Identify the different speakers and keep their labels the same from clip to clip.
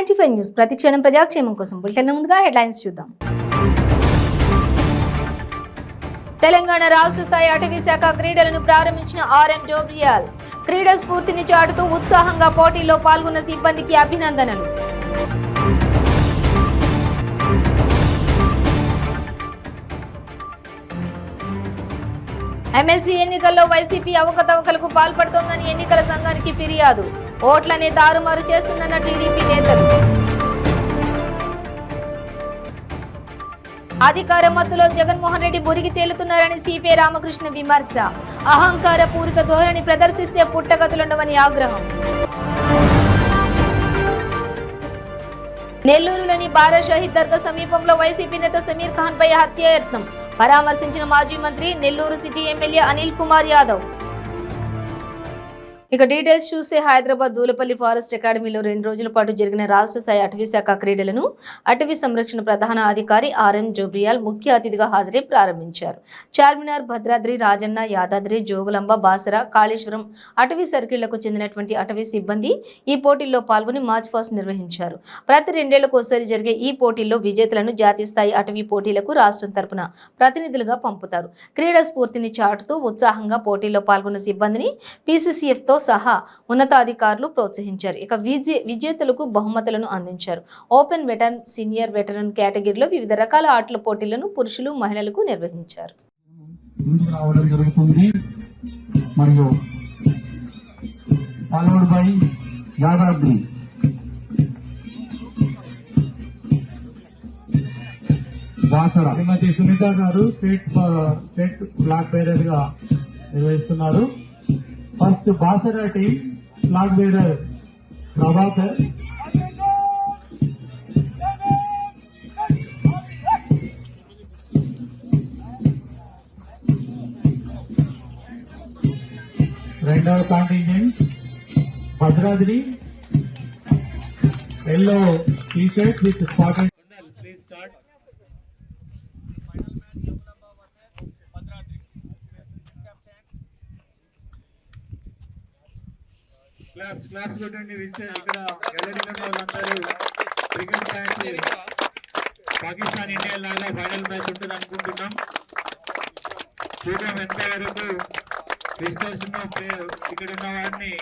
Speaker 1: N95 news ప్రతిక్షణం ప్రజాక్షేమం కోసం bulletin ముందుగా హెడ్లైన్స్ చూద్దాం. తెలంగాణ రాష్ట్ర స్థాయి అటవీ శాఖ క్రీడలను ప్రారంభించిన ఆర్ఎం జోబ్రియాల్ క్రీడా స్ఫూర్తిని చాటుతూ ఉత్సాహంగా పోటీలో పాల్గొన్న సిబ్బందికి అభినందనలు. ఎమ్మెల్సీ ఎన్నికల్లో వైసీపీ అవకతవకలకు పాల్పడుతోందని ఎన్నికల సంఘానికి ఫిర్యాదు. ఓట్లనే తారుమారు చేస్తుందన్న టీడీపీ నేతలు. అధికార మత్తులో జగన్మోహన్ రెడ్డి బురిగి తేలుతున్నారని సిపిఐ రామకృష్ణ విమర్శ. అహంకార పూరిత ధోరణి ప్రదర్శిస్తే పుట్టగతులుండవని ఆగ్రహం. నెల్లూరులోని బారా షహీద్ దర్గా సమీపంలో వైసీపీ నేత సమీర్ ఖాన్ పై హత్యాయత్నం పరామర్శించిన మాజీ మంత్రి నెల్లూరు సిటీ ఎమ్మెల్యే అనిల్ కుమార్ యాదవ్. ఇక డీటెయిల్స్ చూస్తే హైదరాబాద్ దూలపల్లి ఫారెస్ట్ అకాడమీలో 2 రోజుల పాటు జరిగిన రాష్ట్ర స్థాయి అటవీ శాఖ క్రీడలను అటవీ సంరక్షణ ప్రధాన అధికారి ఆర్ఎన్ జోబ్రియాల్ ముఖ్య అతిథిగా హాజరై ప్రారంభించారు. చార్మినార్, భద్రాద్రి, రాజన్న, యాదాద్రి, జోగులాంబ, బాసర, కాళేశ్వరం అటవీ సర్కిళ్లకు చెందినటువంటి అటవీ సిబ్బంది ఈ పోటీల్లో పాల్గొని మార్చ్ పాస్ట్ నిర్వహించారు. ప్రతి 2 ఏళ్లకోసారి జరిగే ఈ పోటీల్లో విజేతలను జాతీయ స్థాయి అటవీ పోటీలకు రాష్ట్రం తరపున ప్రతినిధులుగా పంపుతారు. క్రీడా స్ఫూర్తిని చాటుతూ ఉత్సాహంగా పోటీల్లో పాల్గొన్న సిబ్బందిని PCCF తో సహా ఉన్నతాధికారులు ప్రోత్సహించారు. ఇక విజేతలకు బహుమతులను అందించారు. ఓపెన్ వెటరన్, సీనియర్ వెటరన్ కేటగిరీలో వివిధ రకాల ఆటల పోటీలను పురుషులు, మహిళలకు నిర్వహించారు.
Speaker 2: శ్రీమతి సునీత గారు స్టేట్ ఫ్లాగ్ బేరర్ గా నిర్వహిస్తున్నారు. First Basara team flag bearer Prabhakar, రెండవ contingent Bhadradri yellow T shirt with spotted. Claps కొట్టండి. ఇక్కడ గెలరీలో వాళ్ళందరూ క్రికెట్ మ్యాచ్ పాకిస్తాన్ ఇండియా లాగా ఫైనల్ మ్యాచ్ ఉంటుంది అనుకుంటున్నాం. చూద్దాం ఎంతవరకు విశ్లేషణ ఇక్కడ ఉన్న వారిని.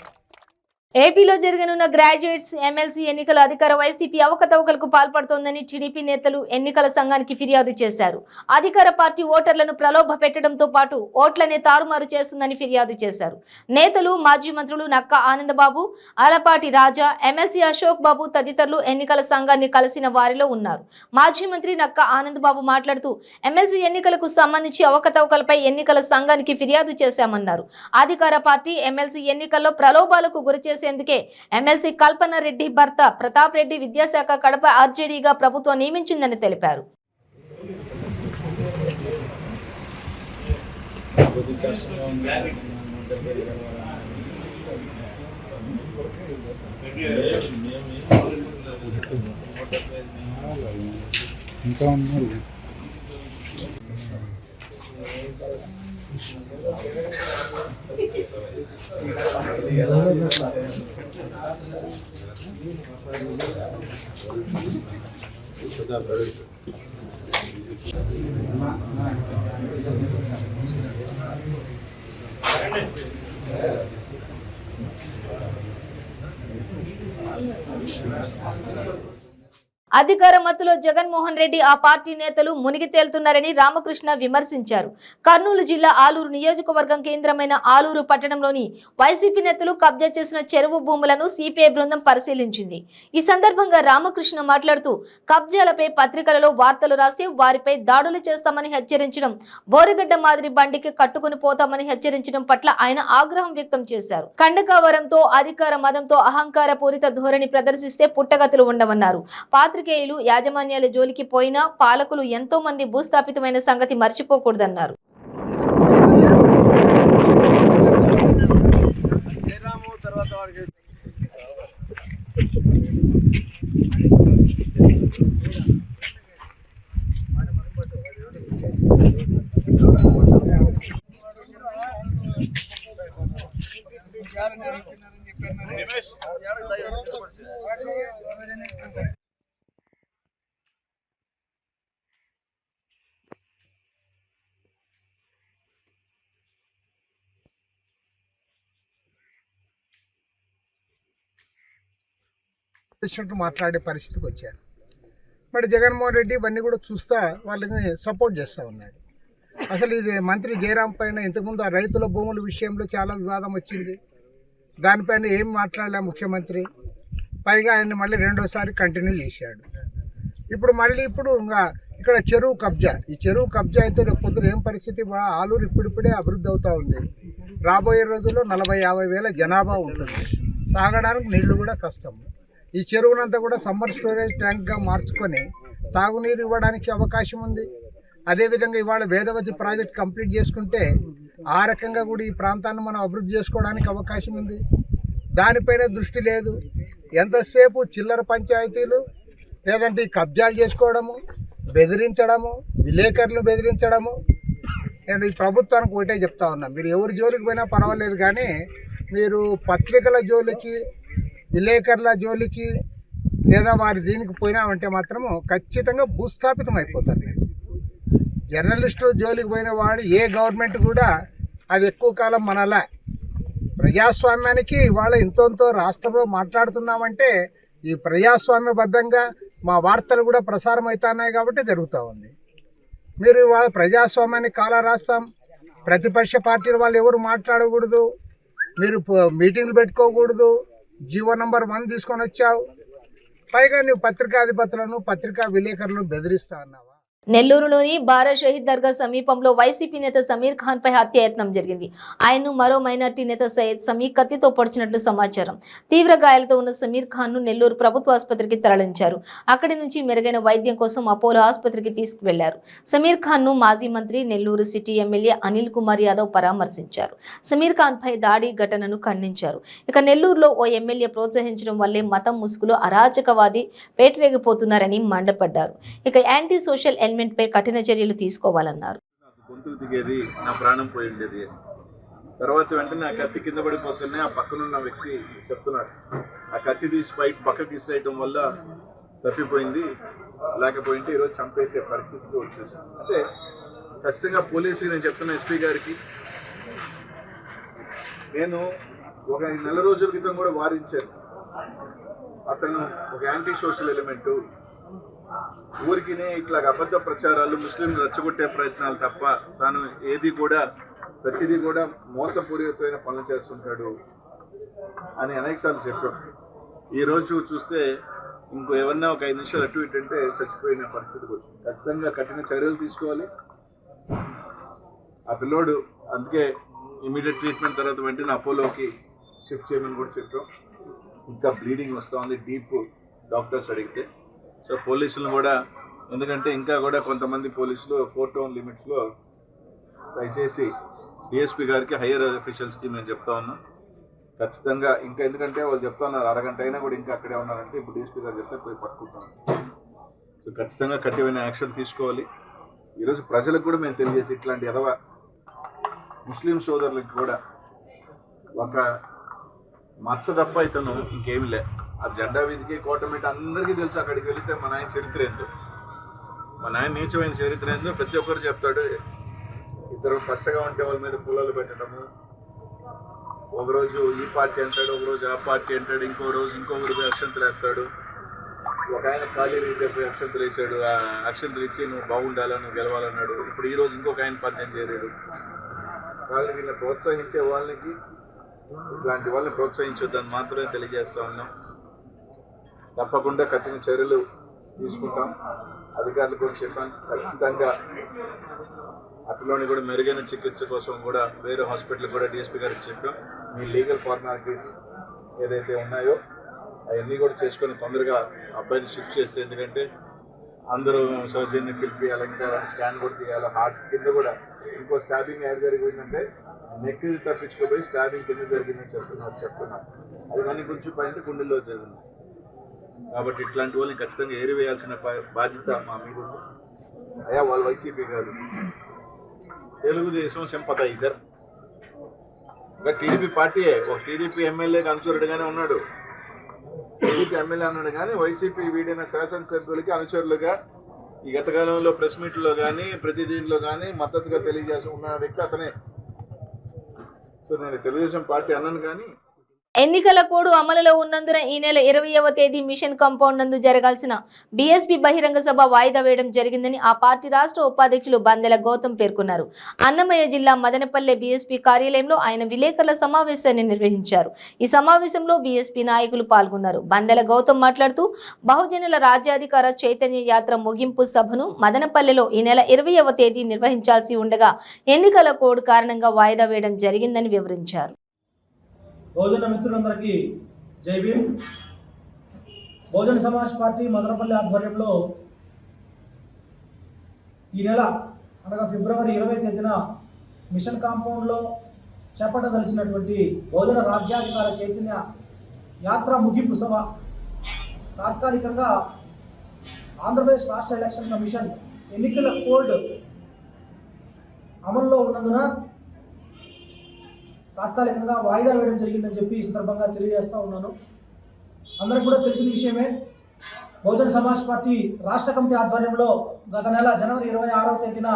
Speaker 1: ఏపీలో జరగనున్న గ్రాడ్యుయేట్స్ ఎమ్మెల్సీ ఎన్నికల అధికార వైసీపీ అవకతవకలకు పాల్పడుతోందని టీడీపీ నేతలు ఎన్నికల సంఘానికి ఫిర్యాదు చేశారు. అధికార పార్టీ ఓటర్లను ప్రలోభ పెట్టడంతో పాటు ఓట్లనే తారుమారు చేస్తుందని ఫిర్యాదు చేశారు. నేతలు, మాజీ మంత్రులు నక్కా ఆనందబాబు, ఆలపాటి రాజా, ఎమ్మెల్సీ అశోక్ బాబు తదితరులు ఎన్నికల సంఘాన్ని కలిసిన వారిలో ఉన్నారు. మాజీ మంత్రి నక్కా ఆనందబాబు మాట్లాడుతూ ఎమ్మెల్సీ ఎన్నికలకు సంబంధించి అవకతవకలపై ఎన్నికల సంఘానికి ఫిర్యాదు చేశామన్నారు. అధికార పార్టీ ఎమ్మెల్సీ ఎన్నికల్లో ప్రలోభాలకు గురిచేసి ఎందుకే ఎమ్మెల్సీ కల్పన రెడ్డి భర్త ప్రతాప్ రెడ్డి విద్యాశాఖ కడప ఆర్జేడీగా ప్రభుత్వం నియమించిందని తెలిపారు. అధికార మత్తులో జగన్మోహన్ రెడ్డి, ఆ పార్టీ నేతలు మునిగి తేలుతున్నారని రామకృష్ణ విమర్శించారు. కర్నూలు జిల్లా ఆలూరు నియోజకవర్గం కేంద్రమైన ఆలూరు పట్టణంలోని వైసీపీ నేతలు కబ్జా చేసిన చెరువు భూములను సిపిఐ బృందం పరిశీలించింది. ఈ సందర్భంగా రామకృష్ణ మాట్లాడుతూ కబ్జాలపై పత్రికలలో వార్తలు రాసి వారిపై దాడులు చేస్తామని హెచ్చరించడం, బోరగడ్డ మాదిరి బండికి కట్టుకుని పోతామని హెచ్చరించడం పట్ల ఆయన ఆగ్రహం వ్యక్తం చేశారు. కండకావరంతో, అధికార మదంతో అహంకార పూరిత ధోరణి ప్రదర్శిస్తే పుట్టగతులు ఉండవన్నారు. పాత్రికేయులు, యాజమాన్యాల జోలికి పోయినా పాలకులు ఎంతో మంది భూస్థాపితమైన సంగతి మర్చిపోకూడదన్నారు.
Speaker 3: వచ్చినట్టు మాట్లాడే పరిస్థితికి వచ్చారు. మరి జగన్మోహన్ రెడ్డి ఇవన్నీ కూడా చూస్తా వాళ్ళని సపోర్ట్ చేస్తూ ఉన్నాడు. అసలు ఇది మంత్రి జయరాం పైన ఇంతకుముందు ఆ రైతుల భూముల విషయంలో చాలా వివాదం వచ్చింది. దానిపైన ఏం మాట్లాడలే ముఖ్యమంత్రి. పైగా ఆయన్ని మళ్ళీ రెండోసారి కంటిన్యూ చేశాడు. ఇప్పుడు ఇంకా ఇక్కడ చెరువు కబ్జా, ఈ చెరువు కబ్జా అయితే రేపు పొద్దున ఏం పరిస్థితి, ఆలూరు ఇప్పుడిప్పుడే అభివృద్ధి అవుతూ ఉంది. రాబోయే రోజుల్లో 40-50 వేల జనాభా ఉంటుంది. తాగడానికి నీళ్లు కూడా కష్టం. ఈ చెరువునంతా కూడా సమ్మర్ స్టోరేజ్ ట్యాంక్గా మార్చుకొని తాగునీరు ఇవ్వడానికి అవకాశం ఉంది. అదేవిధంగా ఇవాళ వేదవతి ప్రాజెక్ట్ కంప్లీట్ చేసుకుంటే ఆ రకంగా కూడా ఈ ప్రాంతాన్ని మనం అభివృద్ధి చేసుకోవడానికి అవకాశం ఉంది. దానిపైన దృష్టి లేదు. ఎంతసేపు చిల్లర పంచాయతీలు, లేదంటే ఈ కబ్జాలు చేసుకోవడము, బెదిరించడము, విలేకరులు బెదిరించడము. నేను ఈ ప్రభుత్వానికి ఒకటే చెప్తా ఉన్నా, మీరు ఎవరి జోలికి పోయినా పర్వాలేదు, కానీ మీరు పత్రికల జోలికి, విలేకరుల జోలికి లేదా వారి దీనికి పోయినామంటే మాత్రము ఖచ్చితంగా భూస్థాపితం అయిపోతారు. మీరు జర్నలిస్టుల జోలికి పోయిన వాడు ఏ గవర్నమెంట్ కూడా అది ఎక్కువ కాలం మనలా. ప్రజాస్వామ్యానికి ఇవాళ ఇంతో రాష్ట్రంలో మాట్లాడుతున్నామంటే ఈ ప్రజాస్వామ్యబద్ధంగా మా వార్తలు కూడా ప్రసారం అవుతున్నాయి కాబట్టి జరుగుతూ ఉంది. మీరు ఇవాళ ప్రజాస్వామ్యాన్ని కాలా రాస్తాం, ప్రతిపక్ష పార్టీల వాళ్ళు ఎవరు మాట్లాడకూడదు, మీరు మీటింగ్లు పెట్టుకోకూడదు, జీవో నంబర్ 1 తీసుకొని వచ్చావు, పైగా నువ్వు పత్రికాధిపతులను, పత్రికా విలేకరులను బెదిరిస్తా అన్నావా?
Speaker 1: నెల్లూరులోని బారా షహీద్ దర్గా సమీపంలో వైసీపీ నేత సమీర్ ఖాన్ పై హత్యాయత్నం జరిగింది. ఆయన్ను మరో మైనార్టీ నేత సయ్యద్ సమీ కత్తితో పొడిచినట్లు సమాచారం. తీవ్ర గాయాలతో ఉన్న సమీర్ ఖాన్ ను నెల్లూరు ప్రభుత్వ ఆసుపత్రికి తరలించారు. అక్కడి నుంచి మెరుగైన వైద్యం కోసం అపోలో ఆసుపత్రికి తీసుకువెళ్లారు. సమీర్ ఖాన్ ను మాజీ మంత్రి, నెల్లూరు సిటీ ఎమ్మెల్యే అనిల్ కుమార్ యాదవ్ పరామర్శించారు. సమీర్ ఖాన్ పై దాడి ఘటనను ఖండించారు. ఇక నెల్లూరులో ఓ ఎమ్మెల్యే ప్రోత్సహించడం వల్లే మతం ముసుగులో అరాచకవాది పేటరేగిపోతున్నారని మండిపడ్డారు. ఇక యాంటీ సోషల్ ఎలిమెంట్ పై కఠిన చర్యలు తీసుకోవాలన్నారు.
Speaker 4: గొంతుకు దిగేది, నా ప్రాణం పోయి ఉండేది. తర్వాత వెంటనే ఆ కత్తి కింద పడిపోతేనే ఆ పక్కనున్న వ్యక్తి చెప్తున్నాడు, ఆ కత్తి తీసి పక్కకి ఇసిరేయటం వల్ల తప్పిపోయింది, లేకపోయింటే ఈరోజు చంపేసే పరిస్థితికి వచ్చేసాం. అంటే ఖచ్చితంగా పోలీసుకి నేను చెప్తున్నా, ఎస్పీ గారికి నేను ఒక నెల రోజుల క్రితం కూడా వారించాను. అతను ఒక యాంటీ సోషల్ ఎలిమెంటు, ఊరికినే ఇట్లా అబద్ధ ప్రచారాలు, ముస్లింలు రెచ్చగొట్టే ప్రయత్నాలు తప్ప తాను ప్రతిదీ కూడా మోసపూరితమైన పనులు చేస్తుంటాడు అని అనేకసార్లు చెప్పాం. ఈరోజు చూస్తే ఎవరన్నా ఒక 5 నిమిషాలు అటు ఇటు అంటే చచ్చిపోయిన పరిస్థితికి వచ్చింది. ఖచ్చితంగా కఠిన చర్యలు తీసుకోవాలి. ఆ పిల్లోడు అందుకే ఇమీడియట్ ట్రీట్మెంట్ తర్వాత వెంటనే అపోలోకి షిఫ్ట్ చేయమని కూడా చెప్పాం. ఇంకా బ్లీడింగ్ వస్తూ ఉంది, డీప్ డాక్టర్స్ అడిగితే. సో పోలీసులను కూడా, ఎందుకంటే ఇంకా కూడా కొంతమంది పోలీసులు 4 టౌన్ లిమిట్స్లో, దయచేసి డిఎస్పీ గారికి, హయ్యర్ అఫీషియల్స్కి నేను చెప్తా ఉన్నా, ఖచ్చితంగా ఇంకా, ఎందుకంటే వాళ్ళు చెప్తా ఉన్నారు అరగంట అయినా కూడా ఇంకా అక్కడే ఉన్నారంటే, ఇప్పుడు డిఎస్పీ గారు చెప్తే పోయి పట్టుకుంటాం. సో ఖచ్చితంగా కఠినమైన యాక్షన్ తీసుకోవాలి. ఈరోజు ప్రజలకు కూడా మేము తెలియజేసి, ఇట్లాంటి ముస్లిం సోదరులకు కూడా ఒక మచ్చ తప్ప ఇతను ఇంకేమి లే. ఆ జెండా వీధికి, కోటమిటి అందరికీ తెలుసు. అక్కడికి వెళితే మా నాయన చరిత్ర ఏందో, మా నాయన నీచమైన చరిత్ర ఏందో ప్రతి ఒక్కరు చెప్తాడు. ఇద్దరు పచ్చగా ఉంటే వాళ్ళ మీద పూలలు పెట్టడము, ఒకరోజు ఈ పార్టీ అంటాడు, ఒకరోజు ఆ పార్టీ అంటాడు, ఇంకో రోజు ఇంకొకరు అక్షంతలు వేస్తాడు. ఒక ఆయన ఖాళీ రీతే పోయి అక్షంతలు వేసాడు, ఆ అక్షంతలు ఇచ్చి నువ్వు బాగుండాలా, నువ్వు గెలవాలన్నాడు. ఇప్పుడు ఈ రోజు ఇంకొక ఆయన పరిచయం చేయలేడు. వాళ్ళని వీళ్ళని ప్రోత్సహించే వాళ్ళకి, ఇట్లాంటి వాళ్ళని ప్రోత్సహించొద్దని మాత్రమే తెలియజేస్తా ఉన్నాం. తప్పకుండా కఠిన చర్యలు తీసుకుంటాం. అధికారులు కూడా చెప్పాను, ఖచ్చితంగా అట్లోని కూడా మెరుగైన చికిత్స కోసం కూడా వేరే హాస్పిటల్ కూడా డిఎస్పీ గారికి చెప్పాం. మీ లీగల్ ఫార్మాలిటీస్ ఏదైతే ఉన్నాయో అవన్నీ కూడా చేసుకొని తొందరగా అబ్బాయిని షిఫ్ట్ చేస్తే, ఎందుకంటే అందరూ సర్జరీని పిలిపియాలి, ఇంకా స్కాన్ కూడా తీయాలి. హార్ట్ కింద కూడా ఇంకో స్టాబింగ్ యాడ్ జరిగిందంటే నెక్ తప్పించుకోపోయి స్టాబింగ్ కింద జరిగిందని చెప్తున్నారు. అది కానీ కొంచెం పైన గుండెల్లో జరిగింది. కాబట్టి ఇట్లాంటి వాళ్ళని ఖచ్చితంగా ఏరివేయాల్సిన బాధ్యత మా మీద ఉంది. అయ్యా వాళ్ళు వైసీపీ కాదు, తెలుగుదేశం సింపథైజర్. ఇంకా టీడీపీ పార్టీయే, ఒక టీడీపీ ఎమ్మెల్యేకి అనుచరుడుగానే ఉన్నాడు, టీడీపీ ఎమ్మెల్యే అన్నాడు, కానీ వైసీపీ వీడైన శాసనసభ్యులకి అనుచరులుగా ఈ గతకాలంలో ప్రెస్ మీట్లో కానీ ప్రతి దీంట్లో కానీ మద్దతుగా తెలియజేసి ఉన్న వ్యక్తి అతనే. సో నేను తెలుగుదేశం పార్టీ అన్నాను కానీ
Speaker 1: ఎన్నికల కోడ్ అమలులో ఉన్నందున ఈ నెల 20వ తేదీ మిషన్ కాంపౌండ్ నందు జరగాల్సిన బీఎస్పీ బహిరంగ సభ వాయిదా వేయడం జరిగిందని ఆ పార్టీ రాష్ట్ర ఉపాధ్యక్షులు బందెల గౌతమ్ పేర్కొన్నారు. అన్నమయ్య జిల్లా మదనపల్లె బీఎస్పీ కార్యాలయంలో ఆయన విలేకరుల సమావేశాన్ని నిర్వహించారు. ఈ సమావేశంలో బీఎస్పీ నాయకులు పాల్గొన్నారు. బందెల గౌతమ్ మాట్లాడుతూ బహుజనుల రాజ్యాధికార చైతన్య యాత్ర ముగింపు సభను మదనపల్లెలో ఈ నెల 20వ తేదీ నిర్వహించాల్సి ఉండగా ఎన్నికల కోడ్ కారణంగా వాయిదా వేయడం జరిగిందని వివరించారు.
Speaker 5: బహుజన మిత్రులందరికీ జై భీమ్. బహుజన సమాజ్ పార్టీ మదనపల్లి ఆధ్వర్యంలో ఈ నెల అనగా ఫిబ్రవరి 20వ తేదీన మిషన్ కాంపౌండ్లో చేపట్టదలిచినటువంటి బహుజన రాజ్యాధికార చైతన్య యాత్ర ముగింపు సభ తాత్కాలికంగా ఆంధ్రప్రదేశ్ రాష్ట్ర ఎలక్షన్ కమిషన్ ఎన్నికల కోడ్ అమల్లో ఉన్నందున తాత్కాలికంగా వాయిదా వేయడం జరిగిందని చెప్పి ఈ సందర్భంగా తెలియజేస్తూ ఉన్నాను. అందరికీ కూడా తెలిసిన విషయమే. బహుజన సమాజ్ పార్టీ రాష్ట్ర కమిటీ ఆధ్వర్యంలో గత నెల జనవరి 26వ తేదీన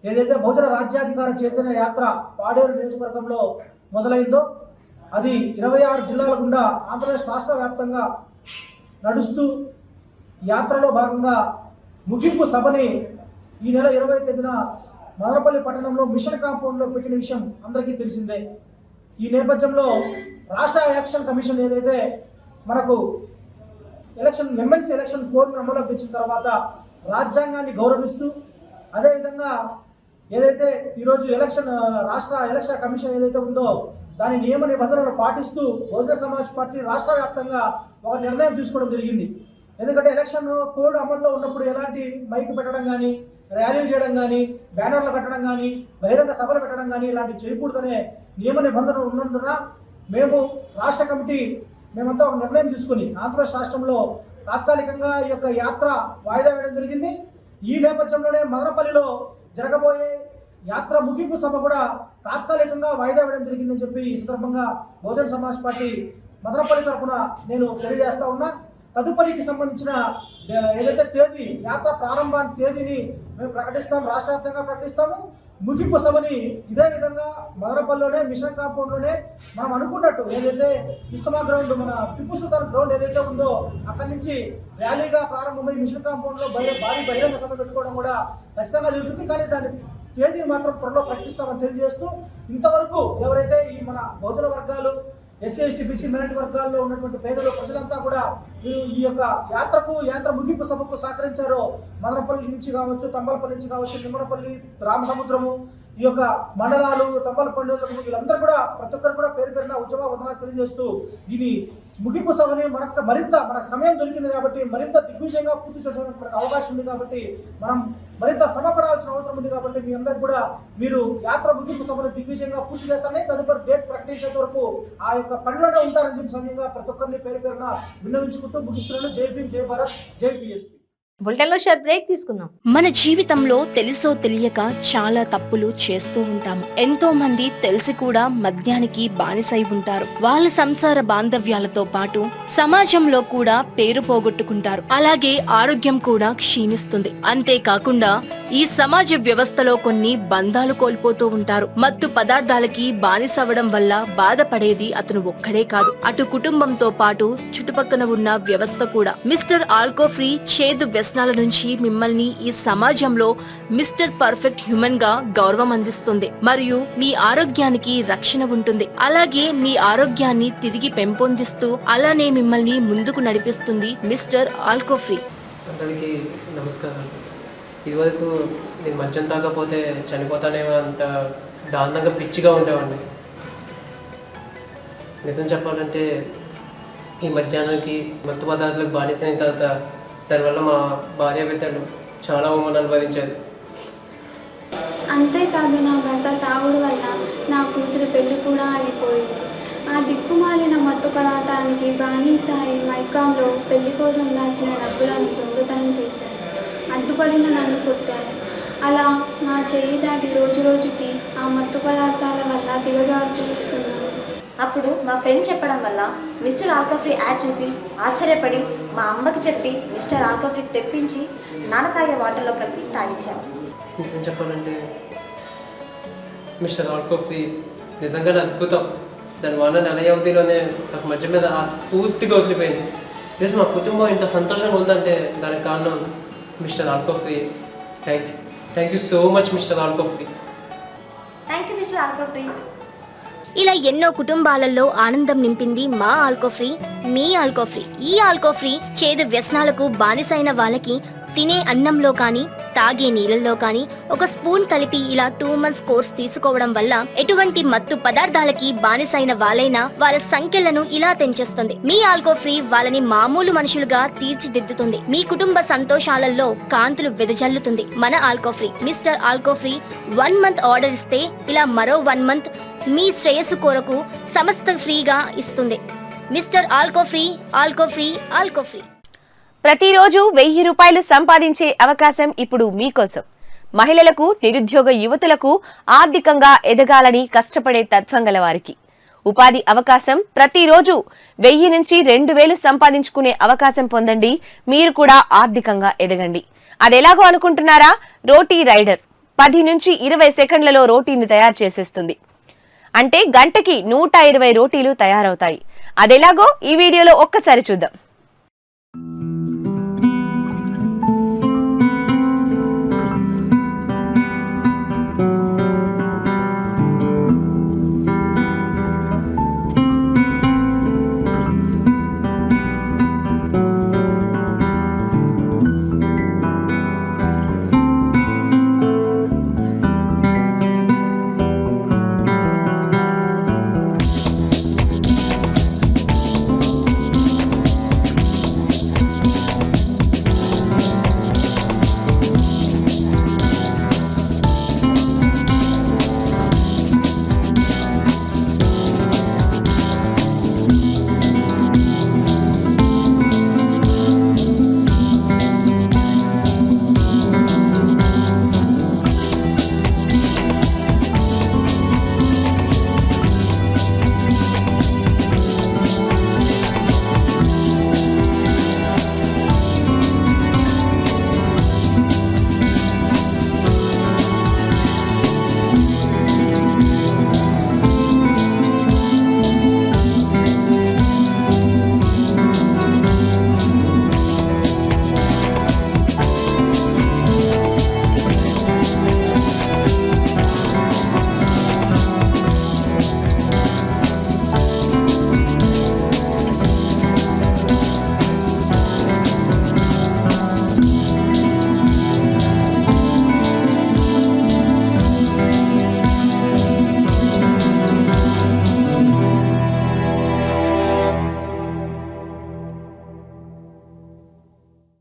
Speaker 5: ఏదైతే బహుజన రాజ్యాధికార చైతన్య యాత్ర పాడేరు నియోజకవర్గంలో మొదలైందో అది 26 జిల్లాల గుండా ఆంధ్రప్రదేశ్ రాష్ట్ర వ్యాప్తంగా నడుస్తూ యాత్రలో భాగంగా ముగింపు సభని ఈ నెల 20వ తేదీన మదనపల్లి పట్టణంలో మిషన్ కాంపౌండ్లో పెట్టిన విషయం అందరికీ తెలిసిందే. ఈ నేపథ్యంలో రాష్ట్ర ఎలక్షన్ కమిషన్ ఏదైతే మనకు ఎమ్మెల్సీ ఎలక్షన్ కోడ్ను అమలులోకి తెచ్చిన తర్వాత రాజ్యాంగాన్ని గౌరవిస్తూ అదేవిధంగా ఏదైతే ఈరోజు రాష్ట్ర ఎలక్షన్ కమిషన్ ఏదైతే ఉందో దాని నియమ నిబంధనలను పాటిస్తూ బహుజన సమాజ్ పార్టీ రాష్ట్ర వ్యాప్తంగా ఒక నిర్ణయం తీసుకోవడం జరిగింది. ఎందుకంటే ఎలక్షన్ కోడ్ అమల్లో ఉన్నప్పుడు ఎలాంటి మైక్ పెట్టడం కానీ, ర్యాలీలు చేయడం కానీ, బ్యానర్లు కట్టడం కానీ, బహిరంగ సభలు పెట్టడం కానీ ఇలాంటివి చేయకూడదనే నియమ నిబంధనలు ఉన్నందున మేము రాష్ట్ర కమిటీ మేమంతా ఒక నిర్ణయం తీసుకుని ఆంధ్రప్రదేశ్ రాష్ట్రంలో తాత్కాలికంగా ఈ యొక్క యాత్ర వాయిదా వేయడం జరిగింది. ఈ నేపథ్యంలోనే మదనపల్లిలో జరగబోయే యాత్ర ముగింపు సభ కూడా తాత్కాలికంగా వాయిదా వేయడం జరిగిందని చెప్పి ఈ సందర్భంగా బహుజన సమాజ్ పార్టీ మదనపల్లి తరఫున నేను తెలియజేస్తా ఉన్నా. తదుపరికి సంబంధించిన ఏదైతే తేదీ యాత్ర ప్రారంభాన్ని తేదీని మేము ప్రకటిస్తాం, రాష్ట్ర వ్యాప్తంగా ప్రకటిస్తాము. ముగింపు సభని ఇదే విధంగా మదనపల్లిలోనే మిషన్ కాంపౌండ్లోనే మనం అనుకున్నట్టు ఏదైతే ఇస్తమా గ్రౌండ్ మన టిప్పు సుల్తాన్ గ్రౌండ్ ఏదైతే ఉందో అక్కడి నుంచి ర్యాలీగా ప్రారంభమై మిషన్ కాంపౌండ్లో భారీ బహిరంగ సభ పెట్టుకోవడం కూడా ఖచ్చితంగా జరుగుతుంది. కానీ దాని తేదీని మాత్రం త్వరలో ప్రకటిస్తామని తెలియజేస్తూ ఇంతవరకు ఎవరైతే ఈ మన బహుజన వర్గాలు ఎస్సీ ఎస్టీ బీసీ మైనారిటీ వర్గాల్లో ఉన్నటువంటి ప్రజలంతా కూడా ఈ యొక్క యాత్ర ముగింపు సభకు సహకరించారో మదనపల్లి నుంచి కావచ్చు, తంబలపల్లి నుంచి కావచ్చు, నిమ్మనపల్లి, రామసముద్రము ఈ యొక్క మండలాలు, తంబలపల్లి వీళ్ళందరూ కూడా ప్రతి ఒక్కరు కూడా పేరు పేరున ఉద్యమ వందనాలు తెలియజేస్తూ దీని ముగింపు సభని మనకు సమయం దొరికింది కాబట్టి మరింత దిగ్విజయంగా పూర్తి చేయడానికి మనకు అవకాశం ఉంది కాబట్టి మనం మరింత శ్రమపడాల్సిన అవసరం ఉంది కాబట్టి మీ అందరికి కూడా మీరు యాత్ర ముగింపు సభను దిగ్విజయంగా పూర్తి చేస్తారని తదుపరి డేట్ ప్రకటించేంత వరకు ఆ యొక్క పనిలోనే ఉంటారని చెప్పి సమయంగా ప్రతి ఒక్కరిని పేరు పేరున విన్నవించుకుంటూ ముగిస్తున్నాను. జై భీమ్, జై భారత్, జై బీఎస్పీ.
Speaker 1: బులెటిన్లో షార్ట్ బ్రేక్ తీసుకుందాం.
Speaker 6: మన జీవితంలో తెలుసో తెలియక చాలా తప్పులు చేస్తూ ఉంటాము. ఎంతో మంది తెలిసి కూడా మద్యానికి బానిసై ఉంటారు. వాళ్ళ సంసార బాంధవ్యాలతో పాటు సమాజంలో కూడా పేరు పోగొట్టుకుంటారు. అలాగే ఆరోగ్యం కూడా క్షీణిస్తుంది. అంతేకాకుండా ఈ సమాజ వ్యవస్థలో కొన్ని బంధాలు కోల్పోతూ ఉంటారు. మత్తు పదార్థాలకి బానిసవడం వల్ల బాధపడేది అతను ఒక్కడే కాదు, అటు కుటుంబంతో పాటు చుట్టుపక్కల ఉన్న వ్యవస్థ కూడా. మిస్టర్ ఆల్కో ఫ్రీ చేదు వ్యసనాల నుంచి మిమ్మల్ని ఈ సమాజంలో మిస్టర్ పర్ఫెక్ట్ హ్యూమన్ గా గౌరవం అందిస్తుంది మరియు మీ ఆరోగ్యానికి రక్షణ ఉంటుంది. అలాగే మీ ఆరోగ్యాన్ని తిరిగి పెంపొందిస్తూ అలానే మిమ్మల్ని ముందుకు నడిపిస్తుంది మిస్టర్ ఆల్కో ఫ్రీ.
Speaker 7: అందరికీ నమస్కారం. ఇదివరకు నేను మద్యం తాగకపోతే చనిపోతానేమో అంత దారుణంగా పిచ్చిగా ఉండేవాడిని. నిజం చెప్పాలంటే ఈ మధ్యాహ్నానికి మత్తు పదార్థాలకు బానిసైన తర్వాత దానివల్ల మా భార్య బిడ్డలు చాలా అవమానాలు అనుభవించారు.
Speaker 8: అంతేకాదు నా భర్త తాగుడు వల్ల నా కూతురి పెళ్లి కూడా అయిపోయింది. ఆ దిక్కుమాలిన మత్తు పదార్థానికి బానిసాయి మైకాంలో పెళ్లి కోసం దాచిన డబ్బులను దొంగతనం చేశారు. అడ్డుపడిన నన్ను కొట్టారు. అలా నా చేయి దాటి రోజు రోజుకి ఆ మత్తు పదార్థాల వల్ల దిగజారుతున్నాను.
Speaker 9: అప్పుడు మా ఫ్రెండ్ చెప్పడం వల్ల మిస్టర్ ఆల్కో ఫ్రీ యాడ్ చూసి ఆశ్చర్యపడి మా అమ్మకి చెప్పి మిస్టర్ ఆల్కో ఫ్రీ తెప్పించి నాన్న తాగే వాటర్లో కలిపి తాగించాము.
Speaker 7: నిజం చెప్పాలంటే మిస్టర్ ఆల్కో ఫ్రీ నిజంగానే అద్భుతం. దానివల్ల నెల వ్యవధిలోనే నాకు మధ్య మీద ఆ పూర్తిగా వదిలిపోయింది. జస్ట్ మా కుటుంబం ఇంత సంతోషంగా ఉందంటే దానికి కారణం mister Alcofree. Thank you so much mister Alcofree.
Speaker 9: Thank you mister Alcofree.
Speaker 6: ఇలా ఎన్నో కుటుంబాలలో ఆనందం నింపింది మా ఆల్కోఫ్రీ, మీ ఆల్కోఫ్రీ. ఈ ఆల్కోఫ్రీ చేదు వ్యసనాలకు బానిసైన వాళ్ళకి తినే అన్నంలో కానీ తాగే నీళ్ళల్లో కానీ ఒక స్పూన్ కలిపి ఇలా 2 months కోర్స్ తీసుకోవడం వల్ల ఎటువంటి మత్తు పదార్థాలకి బానిసైన వాళ్ళైనా వాళ్ళ సంఖ్యలను ఇలా తెంచేస్తుంది. మీ ఆల్కోఫ్రీ వాళ్ళని మామూలు మనుషులుగా తీర్చిదిద్దుతుంది. మీ కుటుంబ సంతోషాలలో కాంతులు వెదజల్లుతుంది. మన ఆల్కోఫ్రీ మిస్టర్ ఆల్కోఫ్రీ 1 month ఆర్డర్ ఇస్తే ఇలా మరో 1 month మీ శ్రేయస్సు కొరకు సమస్త ఫ్రీగా ఇస్తుంది. మిస్టర్ ఆల్కోఫ్రీ, ఆల్కోఫ్రీ, ఆల్కోఫ్రీ.
Speaker 10: ప్రతిరోజు 1000 రూపాయలు సంపాదించే అవకాశం ఇప్పుడు మీకోసం. మహిళలకు, నిరుద్యోగ యువతులకు ఆర్థికంగా ఎదగాలని కష్టపడే తత్వం గల వారికి ఉపాధి అవకాశం. ప్రతిరోజు 1000 నుంచి 2000 సంపాదించుకునే అవకాశం పొందండి. మీరు కూడా ఆర్థికంగా ఎదగండి. అదెలాగో అనుకుంటున్నారా? రోటీ రైడర్ 10 నుంచి 20 సెకండ్లలో రోటీని తయారు చేసేస్తుంది. అంటే గంటకి 120 రోటీలు తయారవుతాయి. అదెలాగో ఈ వీడియోలో ఒక్కసారి చూద్దాం.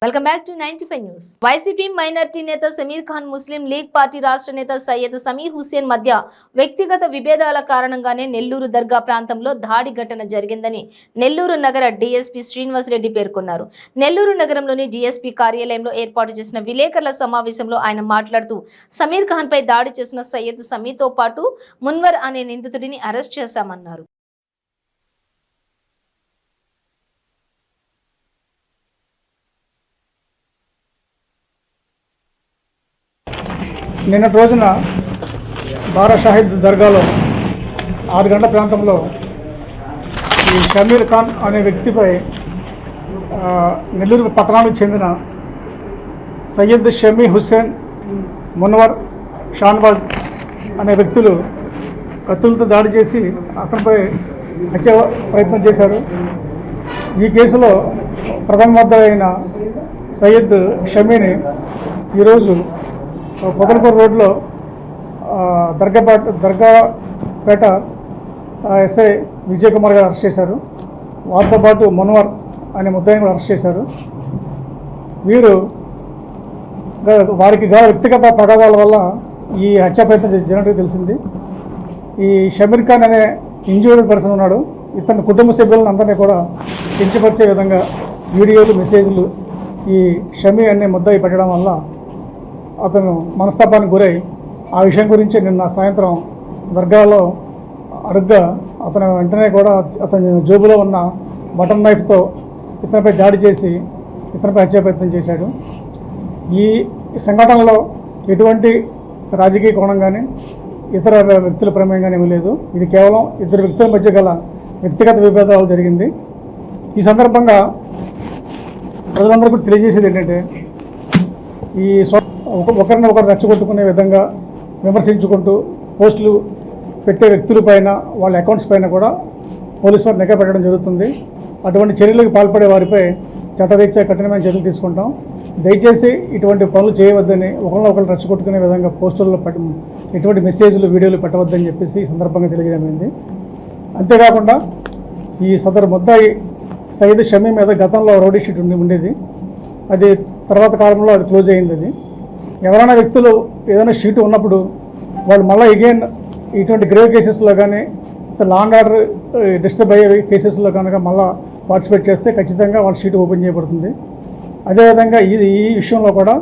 Speaker 1: Welcome back to 95 news. YCP minority నేత సమీర్ ఖాన్, ముస్లిం లీగ్ పార్టీ రాష్ట్ర నేత సయ్యద్ సమీ హుస్సేన్ మధ్య వ్యక్తిగత విభేదాల కారణంగానే నెల్లూరు దర్గా ప్రాంతంలో దాడి ఘటన జరిగిందని నెల్లూరు నగర డీఎస్పీ శ్రీనివాసరెడ్డి పేర్కొన్నారు. నెల్లూరు నగరంలోని డీఎస్పీ కార్యాలయంలో ఏర్పాటు చేసిన విలేకరుల సమావేశంలో ఆయన మాట్లాడుతూ సమీర్ ఖాన్ పై దాడి చేసిన సయ్యద్ సమీతో పాటు మున్వర్ అనే నిందితుడిని అరెస్ట్ చేశామన్నారు.
Speaker 11: నిన్నటి రోజున బారా షాహిద్ దర్గాలో 6 గంటల ప్రాంతంలో ఈ షమీర్ ఖాన్ అనే వ్యక్తిపై నెల్లూరు పట్టణానికి చెందిన సయ్యద్ షమీ హుస్సేన్, మున్వర్, షాన్వాజ్ అనే వ్యక్తులు కత్తులతో దాడి చేసి అతనిపై హత్య ప్రయత్నం చేశారు. ఈ కేసులో ప్రథమ ముద్దాయి అయిన సయ్యద్ షమీని ఈరోజు పొదలకూరు రోడ్లో దర్గాపేట ఎస్ఐ విజయ్ కుమార్ గారు అరెస్ట్ చేశారు. వారితో పాటు మున్వర్ అనే ముద్దాయిని కూడా అరెస్ట్ చేశారు. వారికి వ్యక్తిగత ప్రగాదాల వల్ల ఈ హత్యా ప్రయత్నం జరిగినట్టు తెలిసింది. ఈ షమీర్ ఖాన్ అనే ఇంజూర్డ్ పర్సన్ ఉన్నాడు. ఇతని కుటుంబ సభ్యులను అందరినీ కూడా కించపరిచే విధంగా వీడియోలు, మెసేజ్లు ఈ షమీ అనే ముద్దాయి పెట్టడం వల్ల అతను మనస్తాపానికి గురై ఆ విషయం గురించి నిన్న సాయంత్రం దర్గాలో అడుగ్గా అతను వెంటనే కూడా అతని జేబులో ఉన్న బటన్ నైఫ్తో ఇతనిపై దాడి చేసి ఇతనిపై హత్యా ప్రయత్నం చేశాడు. ఈ సంఘటనలో ఎటువంటి రాజకీయ కోణం కానీ ఇతర వ్యక్తుల ప్రమేయంగానే ఏమీ లేదు. ఇది కేవలం ఇద్దరు వ్యక్తుల మధ్య గల వ్యక్తిగత విభేదాలు జరిగింది. ఈ సందర్భంగా ప్రజలందరూ కూడా తెలియజేసేది ఏంటంటే ఈ ఒకరిని ఒకరు రెచ్చగొట్టుకునే విధంగా విమర్శించుకుంటూ పోస్టులు పెట్టే వ్యక్తుల పైన వాళ్ళ అకౌంట్స్ పైన కూడా పోలీసు వారు నిఘా పెట్టడం జరుగుతుంది. అటువంటి చర్యలకు పాల్పడే వారిపై చట్టరీత్యా కఠినమైన చర్యలు తీసుకుంటాం. దయచేసి ఇటువంటి పనులు చేయవద్దని, ఒకరినొకరు రెచ్చగొట్టుకునే విధంగా పోస్టుల్లో ఎటువంటి మెసేజ్లు వీడియోలు పెట్టవద్దని చెప్పేసి ఈ సందర్భంగా తెలియజేయమైంది. అంతేకాకుండా ఈ సదరు ముద్దాయి సయ్యద్ షమీ మీద గతంలో రౌడీ షీట్ ఉండేది. అది తర్వాత కాలంలో అది క్లోజ్ అయింది. అది ఎవరైనా వ్యక్తులు ఏదైనా షీట్ ఉన్నప్పుడు వాళ్ళు మళ్ళీ అగైన్ ఇటువంటి గ్రేవ్ కేసెస్లో కానీ లా అండ్ ఆర్డర్ డిస్టర్బ్ అయ్యే కేసెస్లో కనుక మళ్ళీ పార్టిసిపేట్ చేస్తే ఖచ్చితంగా వాళ్ళ షీట్ ఓపెన్ చేయబడుతుంది. అదేవిధంగా ఈ విషయంలో కూడా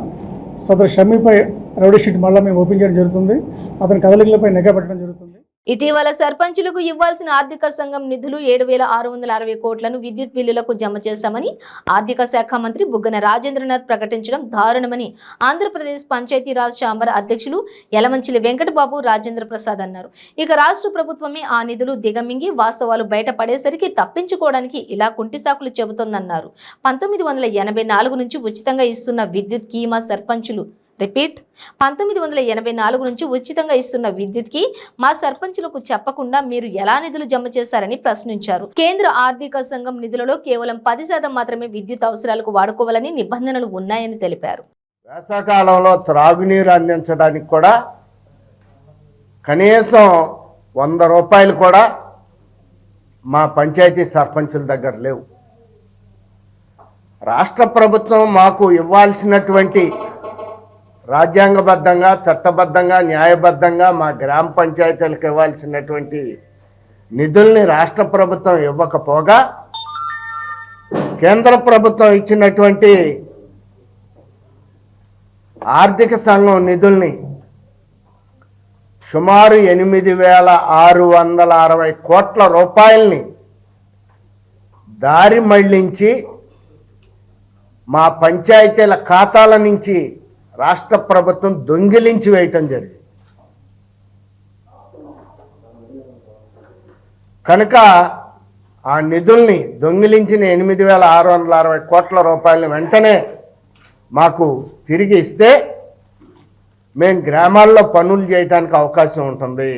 Speaker 11: సదరు షమీపై రౌడీ షీట్ మళ్ళీ మేము ఓపెన్ చేయడం జరుగుతుంది. అతని కదలికలపై నిఘా పెట్టడం జరుగుతుంది.
Speaker 1: ఇటీవల సర్పంచులకు ఇవ్వాల్సిన ఆర్థిక సంఘం నిధులు 7,660 కోట్లను విద్యుత్ బిల్లులకు జమ చేశామని ఆర్థిక శాఖ మంత్రి బుగ్గన రాజేంద్రనాథ్ ప్రకటించడం దారుణమని ఆంధ్రప్రదేశ్ పంచాయతీరాజ్ ఛాంబర్ అధ్యక్షులు యలమంచిలి వెంకటబాబు రాజేంద్ర ప్రసాద్ అన్నారు. ఇక రాష్ట్ర ప్రభుత్వమే ఆ నిధులు దిగమింగి వాస్తవాలు బయటపడేసరికి తప్పించుకోవడానికి ఇలా కుంటి సాకులు చెబుతోందన్నారు. 1984 నుంచి ఉచితంగా ఇస్తున్న విద్యుత్ కీమా సర్పంచులు రిపీట్ 1984 నుంచి ఉచితంగా ఇస్తున్న విద్యుత్కి మా సర్పంచులకు చెప్పకుండా మీరు ఎలా నిధులు జమ చేశారని ప్రశ్నించారు. కేంద్ర ఆర్థిక సంఘం నిధులలో కేవలం 10% మాత్రమే విద్యుత్ అవసరాలకు వాడుకోవాలని నిబంధనలు ఉన్నాయని తెలిపారు.
Speaker 12: వేసవకాలంలో త్రాగునీరు అందించడానికి కూడా కనీసం 100 రూపాయలు కూడా మా పంచాయతీ సర్పంచుల దగ్గర లేవు. రాష్ట్ర ప్రభుత్వం మాకు ఇవ్వాల్సినటువంటి రాజ్యాంగబద్ధంగా, చట్టబద్ధంగా, న్యాయబద్ధంగా మా గ్రామ పంచాయతీలకు ఇవ్వాల్సినటువంటి నిధుల్ని రాష్ట్ర ప్రభుత్వం ఇవ్వకపోగా కేంద్ర ప్రభుత్వం ఇచ్చినటువంటి ఆర్థిక సంఘం నిధుల్ని సుమారు 8,660 కోట్ల రూపాయల్ని దారి మళ్లించి మా పంచాయతీల ఖాతాల నుంచి రాష్ట్ర ప్రభుత్వం దొంగిలించి వేయటం జరిగింది. కనుక ఆ నిధుల్ని దొంగిలించిన 8,660 కోట్ల రూపాయలని వెంటనే మాకు తిరిగి ఇస్తే మేము గ్రామాల్లో పనులు చేయడానికి అవకాశం ఉంటుంది.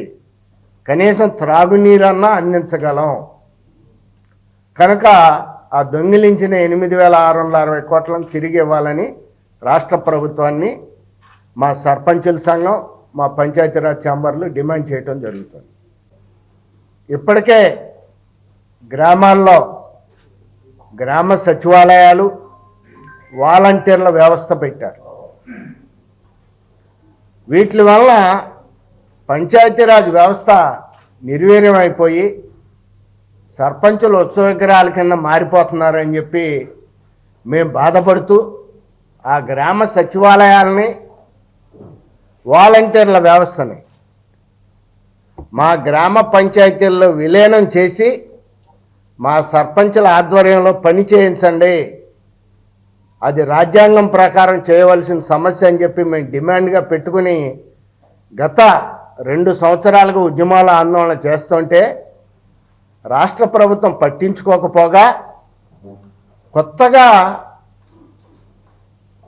Speaker 12: కనీసం త్రాగునీరన్నా అందించగలం. కనుక ఆ దొంగిలించిన 8,660 కోట్లను తిరిగి ఇవ్వాలని రాష్ట్ర ప్రభుత్వాన్ని మా సర్పంచుల సంఘం, మా పంచాయతీరాజ్ ఛాంబర్లు డిమాండ్ చేయడం జరుగుతుంది. ఇప్పటికే గ్రామాల్లో గ్రామ సచివాలయాలు, వాలంటీర్ల వ్యవస్థ పెట్టారు. వీటి వల్ల పంచాయతీరాజ్ వ్యవస్థ నిర్వీర్యం అయిపోయి సర్పంచులు ఉత్సవ విగ్రహాల కింద మారిపోతున్నారని చెప్పి మేము బాధపడుతూ ఆ గ్రామ సచివాలయాలని, వాలంటీర్ల వ్యవస్థని మా గ్రామ పంచాయతీల్లో విలీనం చేసి మా సర్పంచుల ఆధ్వర్యంలో పని చేయించండి, అది రాజ్యాంగం ప్రకారం చేయవలసిన సమస్య అని చెప్పి మేము డిమాండ్గా పెట్టుకుని గత 2 సంవత్సరాలుగా ఉద్యమాల ఆందోళన చేస్తుంటే రాష్ట్ర ప్రభుత్వం పట్టించుకోకపోగా కొత్తగా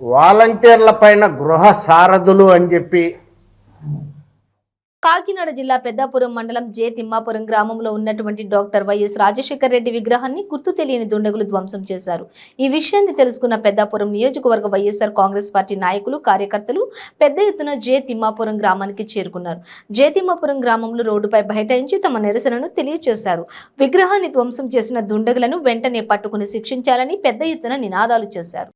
Speaker 12: వాలంటీర్ల పైన గృహ సారథులు అని చెప్పి
Speaker 1: కాకినాడ జిల్లా పెద్దాపురం మండలం జే తిమ్మాపురం గ్రామంలో ఉన్నటువంటి డాక్టర్ వైఎస్ రాజశేఖర రెడ్డి విగ్రహాన్ని గుర్తు తెలియని దుండగులు ధ్వంసం చేశారు. ఈ విషయాన్ని తెలుసుకున్న పెద్దాపురం నియోజకవర్గ వైఎస్ఆర్ కాంగ్రెస్ పార్టీ నాయకులు, కార్యకర్తలు పెద్ద ఎత్తున జే తిమ్మాపురం గ్రామానికి చేరుకున్నారు. జే తిమ్మాపురం గ్రామంలో రోడ్డుపై బైఠాయించి తమ నిరసనను తెలియజేశారు. విగ్రహాన్ని ధ్వంసం చేసిన దుండగులను వెంటనే పట్టుకుని శిక్షించాలని పెద్ద ఎత్తున నినాదాలు చేశారు.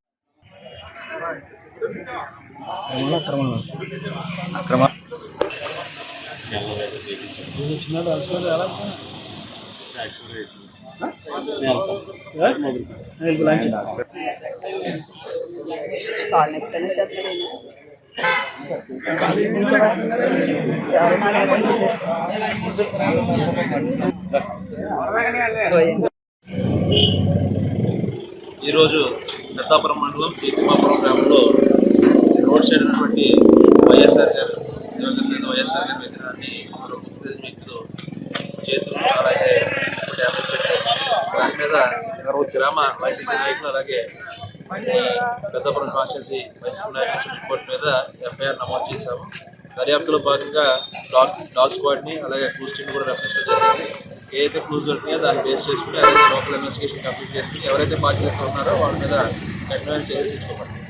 Speaker 13: ఈరోజు పెద్దాపురం మండలం తిమ్మాపురం గ్రామంలో రోడ్ సైడ్ ఉన్నటువంటి వైఎస్ఆర్ గారి విగ్రహాన్ని గ్రామ వైసీపీ నాయకులు అలాగే పెద్దపురం కాన్స్టిట్యున్సీ వైసీపీ నాయకుల రిపోర్ట్ మీద ఎఫ్ఐఆర్ నమోదు చేశాము. దర్యాప్తులో భాగంగా డాగ్ స్క్వాడ్ని అలాగే క్లూస్ టీమ్ కూడా రప్పించడం జరిగింది. ఏదైతే క్లూస్ దొరికినాయో దాన్ని బేస్ చేసుకుని అదే లోకల్ ఇన్వెస్టిగేషన్ కంప్లీట్ చేసుకుని ఎవరైతే బాధ్యతలు ఉన్నారో వాళ్ళ మీద కఠినమైన చర్యలు తీసుకోబడతాయి.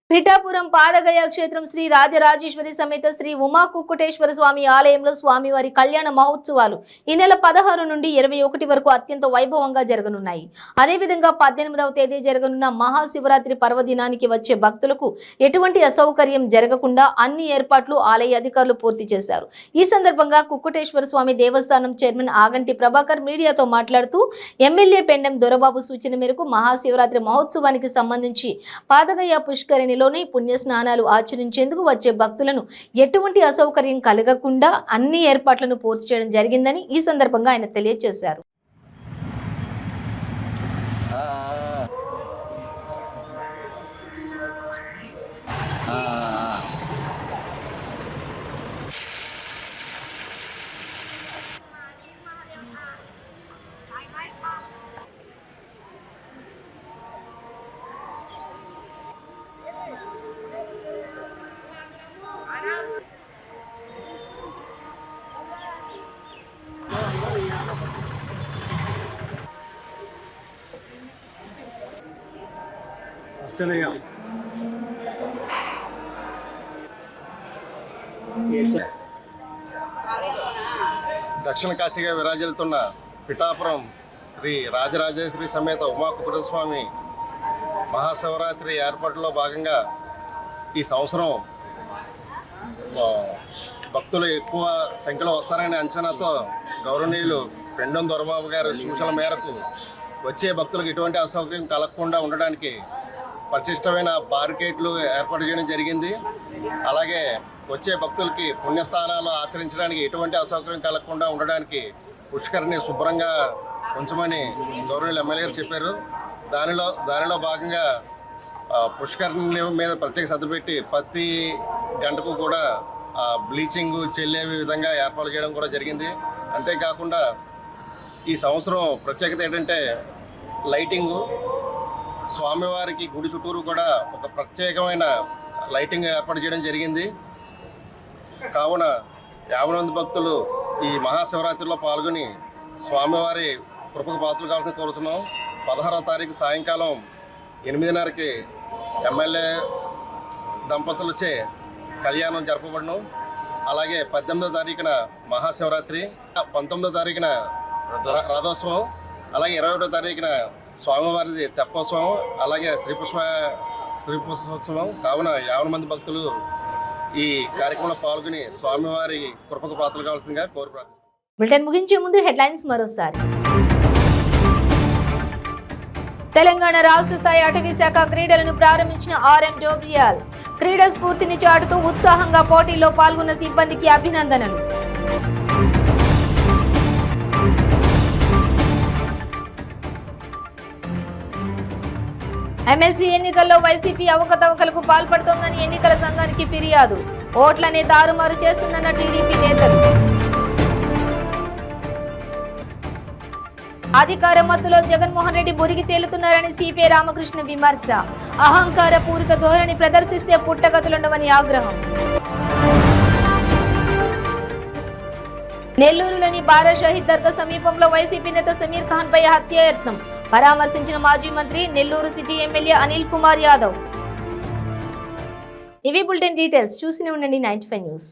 Speaker 1: పిఠాపురం పాదగయ క్షేత్రం శ్రీ రాజరాజేశ్వరి సమేత శ్రీ ఉమా కుక్కుటేశ్వర స్వామి ఆలయంలో స్వామివారి కళ్యాణ మహోత్సవాలు ఈ నెల 16 నుండి 21 వరకు అత్యంత వైభవంగా జరగనున్నాయి. అదేవిధంగా 18వ తేదీ జరగనున్న మహాశివరాత్రి పర్వదినానికి వచ్చే భక్తులకు ఎటువంటి అసౌకర్యం జరగకుండా అన్ని ఏర్పాట్లు ఆలయ అధికారులు పూర్తి చేశారు. ఈ సందర్భంగా కుక్కుటేశ్వర స్వామి దేవస్థానం చైర్మన్ ఆగంటి ప్రభాకర్ మీడియాతో మాట్లాడుతూ ఎమ్మెల్యే పెండెం దొరబాబు సూచన మేరకు మహాశివరాత్రి మహోత్సవానికి సంబంధించి పాదగయ పుష్కరిణిలోని పుణ్య స్నానాలు ఆచరించేందుకు వచ్చే భక్తులను ఎటువంటి అసౌకర్యం కలగకుండా అన్ని ఏర్పాట్లను పూర్తి చేయడం జరిగిందని ఈ సందర్భంగా ఆయన తెలియజేశారు.
Speaker 14: దక్షిణ కాశీగా విరాజిల్లుతున్న పిఠాపురం శ్రీ రాజరాజేశ్వరి సమేత ఉమా కుక్కుటేశ్వర స్వామి మహాశివరాత్రి ఏర్పాటులో భాగంగా ఈ సంవత్సరం భక్తులు ఎక్కువ సంఖ్యలో వస్తారనే అంచనాతో గౌరవనీయులు పెండెం దొరబాబు గారి సూచనల మేరకు వచ్చే భక్తులకు ఎటువంటి అసౌకర్యం కలగకుండా ఉండడానికి పటిష్టమైన బారికేడ్లు ఏర్పాటు చేయడం జరిగింది. అలాగే వచ్చే భక్తులకి పుణ్యస్థానాలు ఆచరించడానికి ఎటువంటి అసౌకర్యం కలగకుండా ఉండడానికి పుష్కరిణి శుభ్రంగా ఉంచమని గౌరవనీయులు ఎమ్మెల్యే గారు చెప్పారు. దానిలో భాగంగా పుష్కరిణి మీద ప్రత్యేక శ్రద్ధ పెట్టి ప్రతి గంటకు కూడా బ్లీచింగ్ చెల్లే విధంగా ఏర్పాటు చేయడం కూడా జరిగింది. అంతేకాకుండా ఈ సంవత్సరం ప్రత్యేకత ఏంటంటే లైటింగు, స్వామివారికి గుడి చుట్టూరు కూడా ఒక ప్రత్యేకమైన లైటింగ్ ఏర్పాటు చేయడం జరిగింది. కావున 50 మంది భక్తులు ఈ మహాశివరాత్రిలో పాల్గొని స్వామివారి కృపకు పాత్రలు కావాల్సిన కోరుతున్నాం. 16వ తారీఖు సాయంకాలం 8:30కి ఎమ్మెల్యే దంపతులచే కళ్యాణం జరపబడను. అలాగే 18వ తారీఖున మహాశివరాత్రి, 19వ తారీఖున రథోత్సవం, అలాగే 21వ తారీఖున స్వామివారిది తెప్పోత్సవం, అలాగే శ్రీపుష్పోత్సవం. కావున 50 మంది భక్తులు ఈ కార్యక్రమంలో పాల్గొని స్వామివారి కృపకు పాత్రలు కావాల్సిందిగా కోరి ప్రార్థిస్తున్నాం.
Speaker 1: బులెటిన్ ముగించే ముందు హెడ్లైన్స్ మరోసారి. తెలంగాణ రాష్ట్ర స్థాయి అటవీ శాఖ క్రీడలను ప్రారంభించిన ఆర్ఎం జోబ్రియాల్. క్రీడా స్ఫూర్తిని చాటుతూ ఉత్సాహంగా పోటీల్లో పాల్గొన్న సిబ్బందికి అభినందనలు. ఎమ్మెల్సీ ఎన్నికల్లో వైసీపీ అవకతవకలకు పాల్పడుతోందని ఎన్నికల సంఘానికి ఫిర్యాదు. ఓట్లనే తారుమారు చేస్తుందన్న టీడీపీ నేతలు. అధికార మత్తులో జగన్మోహన్ రెడ్డి బురిగి తేలుతున్నారని సిపిఐ రామకృష్ణ విమర్శ. అహంకార పూరిత ధోరణి ప్రదర్శిస్తే పుట్టగతులుండవని ఆగ్రహం. నెల్లూరులోని బారా షహీద్ దర్గా సమీపంలో వైసీపీ నేత సమీర్ ఖాన్ పై హత్యాయత్నం. పరామర్శించిన మాజీ మంత్రి నెల్లూరు సిటీ ఎమ్మెల్యే అనిల్ కుమార్ యాదవ్. ఇవి బులెటిన్ డీటెయిల్స్. చూస్తూనే ఉండండి 95 న్యూస్.